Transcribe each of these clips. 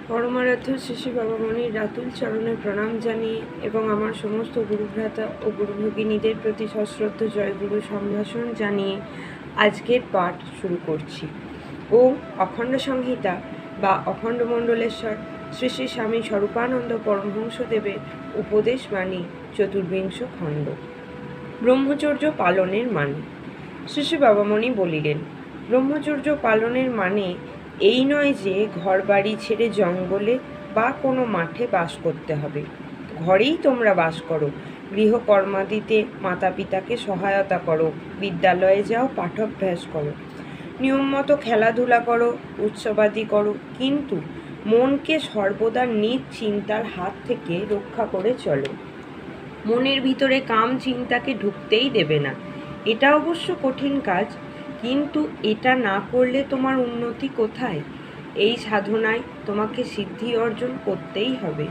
পরমারাধ্য শ্রী শ্রী বাবামণির রাতুল চরণে প্রণাম জানিয়ে এবং আমার সমস্ত গুরুভ্রাতা ও গুরুভগিনীদের প্রতি সশ্রদ্ধ জয়গুরু সম্ভাষণ জানিয়ে আজকের পাঠ শুরু করছি। ওম অখণ্ড সংহিতা বা অখণ্ড মণ্ডলেশ্বর শ্রী শ্রী স্বামী স্বরূপানন্দ পরমহংসদেবের উপদেশ বাণী চতুর্বিংশ খণ্ড। ব্রহ্মচর্য পালনের মানে। শ্রী শ্রী বাবামণি বলিলেন, ব্রহ্মচর্য পালনের মানে এই নয় যে ঘর বাড়ি ছেড়ে জঙ্গলে বা কোনো মাঠে বাস করতে হবে। ঘরেই তোমরা বাস করো, গৃহকর্মাদিতে মাতা পিতাকে সহায়তা করো, বিদ্যালয়ে যাও, পাঠাভ্যাস করো, নিয়ম মতো খেলাধুলা করো, উৎসবাদি করো, কিন্তু মনকে সর্বদা নিজ চিন্তার হাত থেকে রক্ষা করে চলো। মনের ভিতরে কাম চিন্তাকে ঢুকতেই দেবে না। এটা অবশ্য কঠিন কাজ, কিন্তু এটা না করলে তোমার উন্নতি কোথায়? এই সাধনায় তোমাকে সিদ্ধি অর্জন করতেই হবে।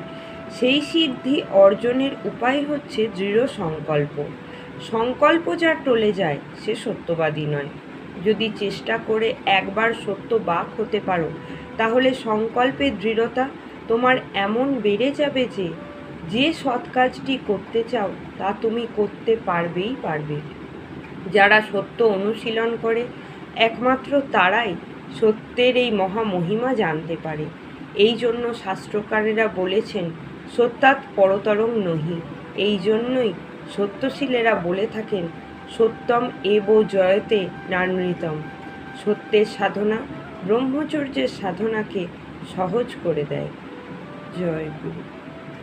সেই সিদ্ধি অর্জনের উপায় হচ্ছে দৃঢ় সংকল্প। সংকল্প যার টলে যায় সে সত্যবাদী নয়। যদি চেষ্টা করে একবার সত্যবাক হতে পারো, তাহলে সংকল্পের দৃঢ়তা তোমার এমন বেড়ে যাবে যে যে সৎ কাজটি করতে চাও তা তুমি করতে পারবেই পারবে। যারা সত্য অনুশীলন করে একমাত্র তারাই সত্যের এই মহামহিমা জানতে পারে। এই জন্য শাস্ত্রকারেরা বলেছেন, সত্যাৎ পরতরং নহি। এই জন্যই সত্যশীলেরা বলে থাকেন, সত্যম এব জয়তে নানৃতম। সত্যের সাধনা ব্রহ্মচর্যের সাধনাকে সহজ করে দেয়। জয় গুরু।